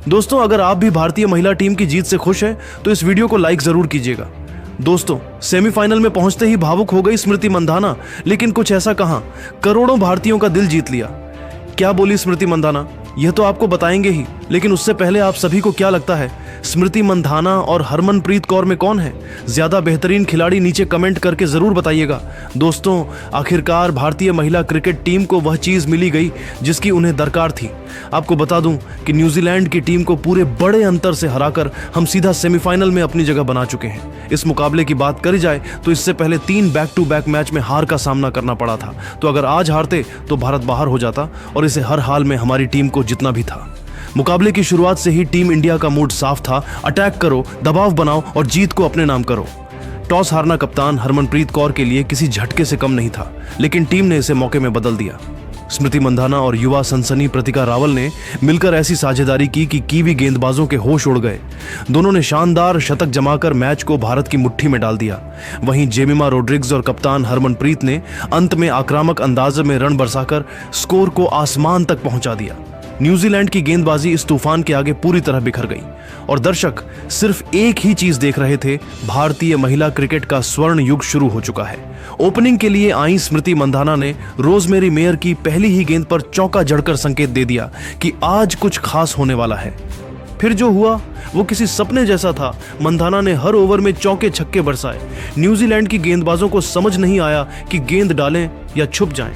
दोस्तों, अगर आप भी भारतीय महिला टीम की जीत से खुश हैं तो इस वीडियो को लाइक जरूर कीजिएगा। दोस्तों, सेमीफाइनल में पहुंचते ही भावुक हो गई स्मृति मंधाना, लेकिन कुछ ऐसा कहां, करोड़ों भारतीयों का दिल जीत लिया। क्या बोली स्मृति मंधाना, यह तो आपको बताएंगे ही, लेकिन उससे पहले आप सभी को क्या लगता है, स्मृति मंधाना और हरमनप्रीत कौर में कौन है ज्यादा बेहतरीन खिलाड़ी? नीचे कमेंट करके जरूर बताइएगा। दोस्तों, आखिरकार भारतीय महिला क्रिकेट टीम को वह चीज मिली गई जिसकी उन्हें दरकार थी। आपको बता दूं कि न्यूजीलैंड की टीम को पूरे बड़े अंतर से हराकर हम सीधा सेमीफाइनल में अपनी जगह बना चुके हैं। इस मुकाबले की बात करी जाए तो इससे पहले 3 बैक टू बैक मैच में हार का सामना करना पड़ा था, तो अगर आज हारते तो भारत बाहर हो जाता और इसे हर हाल में हमारी टीम को जितना भी था। मुकाबले की शुरुआत से ही टीम इंडिया का मूड साफ था, अटैक करो, दबाव बनाओ और जीत को अपने नाम करो। टॉस हारना कप्तान हरमनप्रीत कौर के लिए किसी झटके से कम नहीं था, लेकिन टीम ने इसे मौके में बदल दिया। स्मृति मंधाना और युवा सनसनी प्रतिका रावल ने मिलकर ऐसी साझेदारी की कि कीवी गेंदबाजों के होश उड़ गए। दोनों ने शानदार शतक जमाकर मैच को भारत की मुट्ठी में डाल दिया। वहीं जेमिमा रोड्रिग्स और कप्तान हरमनप्रीत ने अंत में आक्रामक अंदाज में रन बरसाकर स्कोर को आसमान तक पहुंचा दिया। न्यूजीलैंड की गेंदबाजी इस तूफान के आगे पूरी तरह बिखर गई और दर्शक सिर्फ एक ही चीज देख रहे थे, भारतीय महिला क्रिकेट का स्वर्ण युग शुरू हो चुका है। ओपनिंग के लिए आई स्मृति मंधाना ने रोजमेरी मेयर की पहली ही गेंद पर चौका जड़कर संकेत दे दिया कि आज कुछ खास होने वाला है। फिर जो हुआ वो किसी सपने जैसा था। मंधाना ने हर ओवर में चौके छक्के बरसाए। न्यूजीलैंड की गेंदबाजों को समझ नहीं आया कि गेंद डालें या छुप जाएं।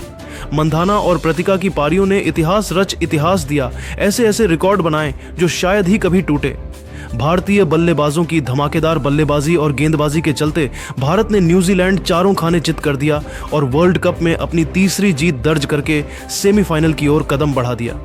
मंधाना और प्रतिका की पारियों ने इतिहास रच इतिहास दिया, ऐसे ऐसे रिकॉर्ड बनाए जो शायद ही कभी टूटे। भारतीय बल्लेबाजों की धमाकेदार बल्लेबाजी और गेंदबाजी के चलते भारत ने न्यूजीलैंड चारों खाने चित कर दिया और वर्ल्ड कप में अपनी तीसरी जीत दर्ज करके सेमीफाइनल की ओर कदम बढ़ा दिया।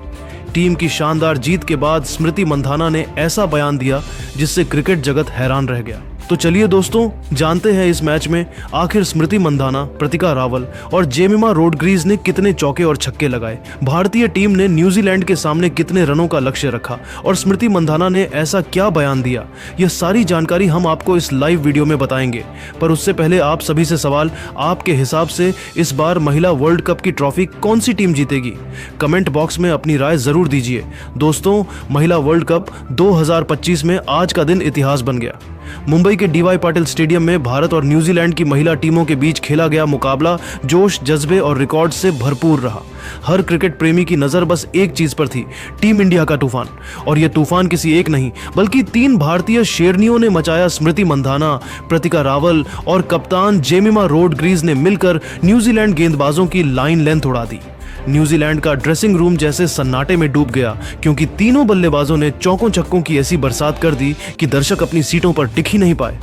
टीम की शानदार जीत के बाद स्मृति मंधाना ने ऐसा बयान दिया जिससे क्रिकेट जगत हैरान रह गया। तो चलिए दोस्तों, जानते हैं इस मैच में आखिर स्मृति मंधाना, प्रतिका रावल और जेमिमा रोड्रिग्स ने कितने चौके और छक्के लगाए, भारतीय टीम ने न्यूजीलैंड के सामने कितने रनों का लक्ष्य रखा और स्मृति मंधाना ने ऐसा क्या बयान दिया। यह सारी जानकारी हम आपको इस लाइव वीडियो में बताएंगे। पर उससे पहले आप सभी से सवाल, आपके हिसाब से इस बार महिला वर्ल्ड कप की ट्रॉफी कौन सी टीम जीतेगी? कमेंट बॉक्स में अपनी राय जरूर दीजिए। दोस्तों, महिला वर्ल्ड कप 2025 में आज का दिन इतिहास बन गया। मुंबई के डीवाई पाटिल स्टेडियम में भारत और न्यूजीलैंड की महिला टीमों के बीच खेला गया मुकाबला जोश, जज्बे और रिकॉर्ड से भरपूर रहा। हर क्रिकेट प्रेमी की नजर बस एक चीज पर थी, टीम इंडिया का तूफान। और यह तूफान किसी एक नहीं बल्कि 3 भारतीय शेरनियों ने मचाया। स्मृति मंधाना, प्रतिका रावल और कप्तान जेमिमा रोड्रिग्स ने मिलकर न्यूजीलैंड गेंदबाजों की लाइन लेंथ उड़ा दी। न्यूजीलैंड का ड्रेसिंग रूम जैसे सन्नाटे में डूब गया, क्योंकि तीनों बल्लेबाजों ने चौकों छक्कों की ऐसी बरसात कर दी कि दर्शक अपनी सीटों पर टिक ही नहीं पाए।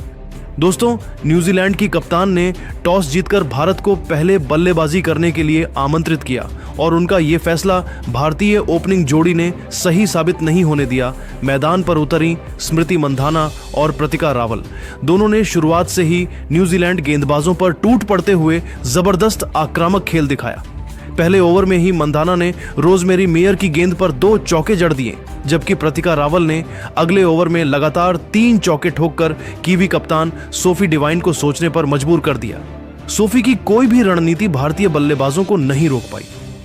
दोस्तों, न्यूजीलैंड की कप्तान ने टॉस जीतकर भारत को पहले बल्लेबाजी करने के लिए आमंत्रित किया और उनका ये फैसला भारतीय ओपनिंग जोड़ी ने सही साबित नहीं होने दिया। मैदान पर उतरी स्मृति मंधाना और प्रतिका रावल। दोनों ने शुरुआत से ही न्यूजीलैंड गेंदबाजों पर टूट पड़ते हुए जबरदस्त आक्रामक खेल दिखाया। पहले ओवर में ही मंधाना ने रोजमेरी मेयर की गेंद पर 2 चौके जड़ दिए, जबकि प्रतिका रावल ने अगले ओवर में लगातार 3 चौके ठोककर कीवी कप्तान सोफी डिवाइन को सोचने पर मजबूर कर दिया। सोफी की कोई भी रणनीति भारतीय बल्लेबाजों को नहीं रोक पाई।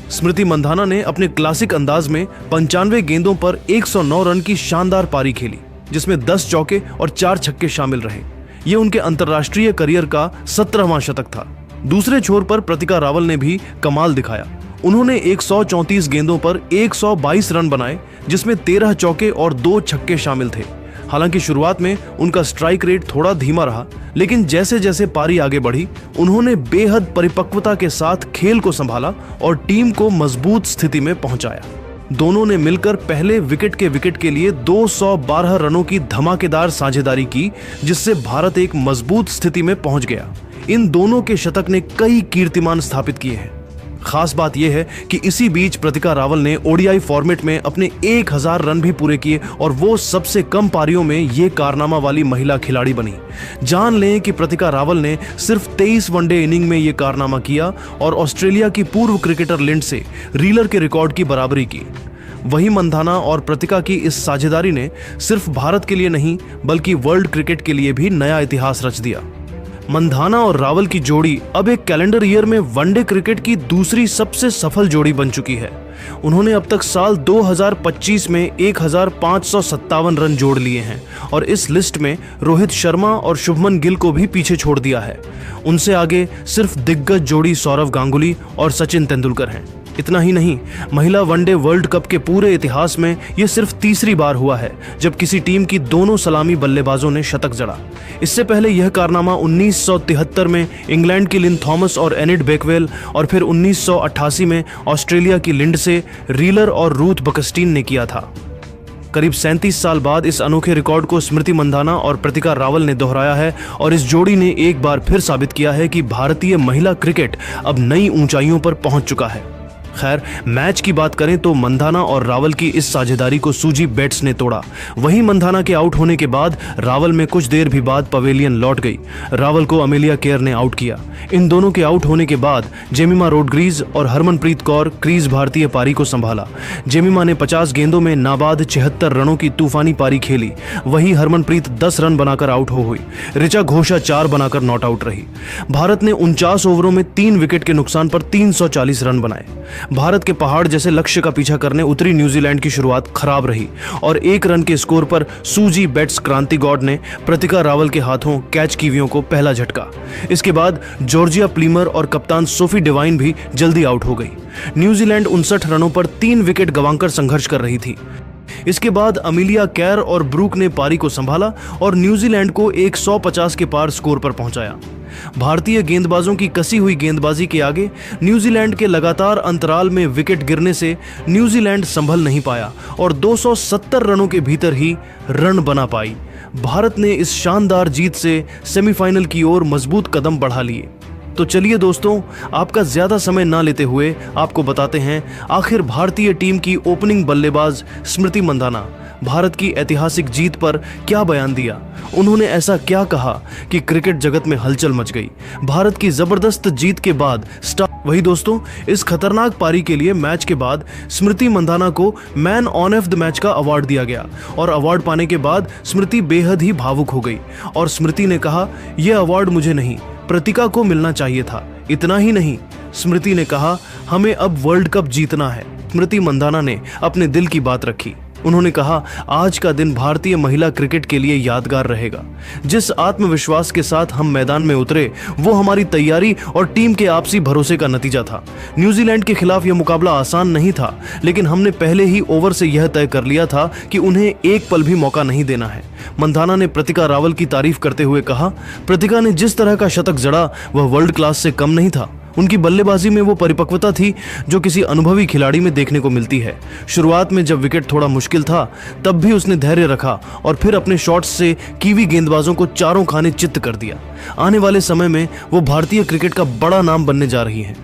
स्मृति मंधाना ने अपने क्लासिक अंदाज में 95 गेंदों पर 109 रन की शानदार पारी खेली, जिसमें 10 चौके और 4 छक्के शामिल रहे। यह उनके अंतर्राष्ट्रीय करियर का 17वां शतक था। दूसरे छोर पर प्रतिका रावल ने भी कमाल दिखाया। उन्होंने 134 गेंदों पर 122 रन बनाए, जिसमें 13 चौके और 2 छक्के शामिल थे। हालांकि शुरुआत में उनका स्ट्राइक रेट थोड़ा धीमा रहा, लेकिन जैसे जैसे पारी आगे बढ़ी उन्होंने बेहद परिपक्वता के साथ खेल को संभाला और टीम को मजबूत स्थिति में पहुंचाया। दोनों ने मिलकर पहले विकेट के लिए 212 रनों की धमाकेदार साझेदारी की, जिससे भारत एक मजबूत स्थिति में पहुंच गया। इन दोनों के शतक ने कई कीर्तिमान स्थापित किए हैं। खास बात यह है कि इसी बीच प्रतिका रावल ने ओडीआई फॉर्मेट में अपने 1000 रन भी पूरे किए और वो सबसे कम पारियों में ये कारनामा वाली महिला खिलाड़ी बनी। जान लें कि प्रतिका रावल ने सिर्फ 23 वनडे इनिंग में ये कारनामा किया और ऑस्ट्रेलिया की पूर्व क्रिकेटर लिंड से रीलर के रिकॉर्ड की बराबरी की। वही मंधाना और प्रतिका की इस साझेदारी ने सिर्फ भारत के लिए नहीं बल्कि वर्ल्ड क्रिकेट के लिए भी नया इतिहास रच दिया। मंधाना और रावल की जोड़ी अब एक कैलेंडर ईयर में वनडे क्रिकेट की दूसरी सबसे सफल जोड़ी बन चुकी है। उन्होंने अब तक साल 2025 में 1557 रन जोड़ लिए हैं और इस लिस्ट में रोहित शर्मा और शुभमन गिल को भी पीछे छोड़ दिया है। उनसे आगे सिर्फ दिग्गज जोड़ी सौरव गांगुली और सचिन तेंदुलकर हैं। इतना ही नहीं, महिला वनडे वर्ल्ड कप के पूरे इतिहास में यह सिर्फ तीसरी बार हुआ है जब किसी टीम की दोनों सलामी बल्लेबाजों ने शतक जड़ा। इससे पहले यह कारनामा 1973 में इंग्लैंड की लिन थॉमस और एनिड बेकवेल और फिर 1988 में ऑस्ट्रेलिया की लिंडसे, रीलर और रूथ बकस्टीन ने किया था। करीब 37 साल बाद इस अनोखे रिकॉर्ड को स्मृति मंधाना और प्रतिका रावल ने दोहराया है और इस जोड़ी ने एक बार फिर साबित किया है कि भारतीय महिला क्रिकेट अब नई ऊंचाइयों पर पहुंच चुका है। खैर, मैच की बात करें तो मंधाना और रावल की इस साझेदारी को सूजी बेट्स ने तोड़ा। वहीं मंधाना के आउट होने के बाद रावल में कुछ देर भी बाद पवेलियन लौट गई। रावल को अमेलिया केयर ने आउट किया। इन दोनों के आउट होने के बाद जेमिमा रोड्रिग्स और हरमनप्रीत कौर क्रीज भारतीय पारी को संभाला। जेमिमा ने 50 गेंदों में नाबाद 76 रनों की तूफानी पारी खेली। वहीं हरमनप्रीत 10 रन बनाकर आउट हो हुई। ऋचा घोषा 4 बनाकर नॉट आउट रही। भारत ने 49 ओवरों में 3 विकेट के नुकसान पर 340 रन बनाए। भारत के पहाड़ जैसे लक्ष्य का पीछा करने उतरी न्यूजीलैंड की शुरुआत खराब रही और 1 रन के स्कोर पर सूजी बेट्स क्रांति गौड ने प्रतिका रावल के हाथों कैच कीवियों को पहला झटका। इसके बाद जॉर्जिया प्लीमर और कप्तान सोफी डिवाइन भी जल्दी आउट हो गई। न्यूजीलैंड 59 रनों पर 3 विकेट गंवाकर संघर्ष कर रही थी। इसके बाद अमेलिया केयर और ब्रूक ने पारी को संभाला और न्यूजीलैंड को 150 के पार स्कोर पर पहुंचाया। भारतीय गेंदबाजों की कसी हुई गेंदबाजी के आगे न्यूजीलैंड के लगातार अंतराल में विकेट गिरने से न्यूजीलैंड संभल नहीं पाया और 270 रनों के भीतर ही रन बना पाई। भारत ने इस शानदार जीत से सेमीफाइनल की ओर मजबूत कदम बढ़ा लिए। तो चलिए दोस्तों, आपका ज्यादा समय ना लेते हुए आपको बताते हैं आखिर भारतीय टीम की ओपनिंग बल्लेबाज स्मृति मंधाना भारत की ऐतिहासिक जीत पर क्या बयान दिया। उन्होंने ऐसा क्या कहा कि क्रिकेट जगत में हलचल मच गई। भारत की जबरदस्त जीत के बाद वही दोस्तों, इस खतरनाक पारी के लिए मैच के बाद स्मृति मंधाना को man on off the match का अवार्ड दिया गया और अवार्ड पाने के बाद स्मृति बेहद ही भावुक हो गई और स्मृति ने कहा, यह अवार्ड मुझे नहीं, प्रतिका को मिलना चाहिए था। इतना ही नहीं, स्मृति ने कहा, हमें अब वर्ल्ड कप जीतना है। स्मृति मंधाना ने अपने दिल की बात रखी। उन्होंने कहा, आज का दिन भारतीय महिला क्रिकेट के लिए यादगार रहेगा। जिस आत्मविश्वास के साथ हम मैदान में उतरे वो हमारी तैयारी और टीम के आपसी भरोसे का नतीजा था। न्यूजीलैंड के खिलाफ यह मुकाबला आसान नहीं था, लेकिन हमने पहले ही ओवर से यह तय कर लिया था कि उन्हें एक पल भी मौका नहीं देना है। मंधाना ने प्रतिका रावल की तारीफ करते हुए कहा, प्रतिका ने जिस तरह का शतक जड़ा वह वर्ल्ड क्लास से कम नहीं था। उनकी बल्लेबाजी में वो परिपक्वता थी जो किसी अनुभवी खिलाड़ी में देखने को मिलती है। शुरुआत में जब विकेट थोड़ा मुश्किल था तब भी उसने धैर्य रखा और फिर अपने शॉट्स से कीवी गेंदबाजों को चारों खाने चित्त कर दिया। आने वाले समय में वो भारतीय क्रिकेट का बड़ा नाम बनने जा रही हैं।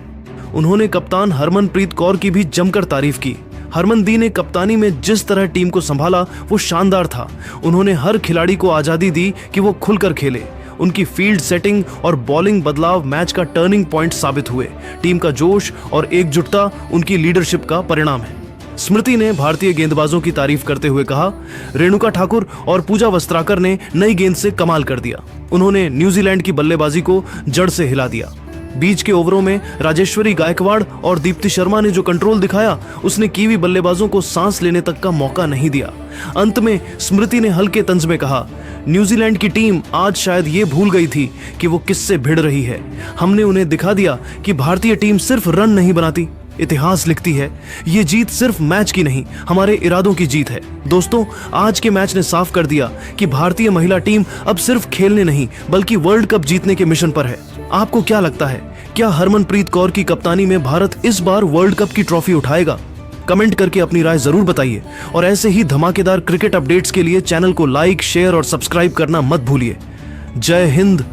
उन्होंने कप्तान हरमनप्रीत कौर की भी जमकर तारीफ की। हरमन दी ने कप्तानी में जिस तरह टीम को संभाला वो शानदार था। उन्होंने हर खिलाड़ी को आजादी दी कि वो खुलकर खेले। उनकी फील्ड सेटिंग और बॉलिंग बदलाव मैच का टर्निंग पॉइंट साबित हुए। टीम का जोश और एकजुटता उनकी लीडरशिप का परिणाम है। स्मृति ने भारतीय गेंदबाजों की तारीफ करते हुए कहा, रेणुका ठाकुर और पूजा वस्त्राकर ने नई गेंद से कमाल कर दिया। उन्होंने न्यूजीलैंड की बल्लेबाजी को जड़ से हिला दिया। बीच के ओवरों में राजेश्वरी गायकवाड़ और दीप्ति शर्मा ने जो कंट्रोल दिखाया उसने कीवी बल्लेबाजों को सांस लेने तक का मौका नहीं दिया। अंत में स्मृति ने हल्के तंज में कहा, न्यूजीलैंड की टीम आज शायद ये भूल गई थी कि वो किससे भिड़ रही है। हमने उन्हें दिखा दिया कि भारतीय टीम सिर्फ रन नहीं बनाती, इतिहास लिखती है। ये जीत सिर्फ मैच की नहीं, हमारे इरादों की जीत है। दोस्तों, आज के मैच ने साफ कर दिया कि भारतीय महिला टीम अब सिर्फ खेलने नहीं बल्कि वर्ल्ड कप जीतने के मिशन पर है। आपको क्या लगता है, क्या हरमनप्रीत कौर की कप्तानी में भारत इस बार वर्ल्ड कप की ट्रॉफी उठाएगा? कमेंट करके अपनी राय जरूर बताइए और ऐसे ही धमाकेदार क्रिकेट अपडेट्स के लिए चैनल को लाइक, शेयर और सब्सक्राइब करना मत भूलिए। जय हिंद,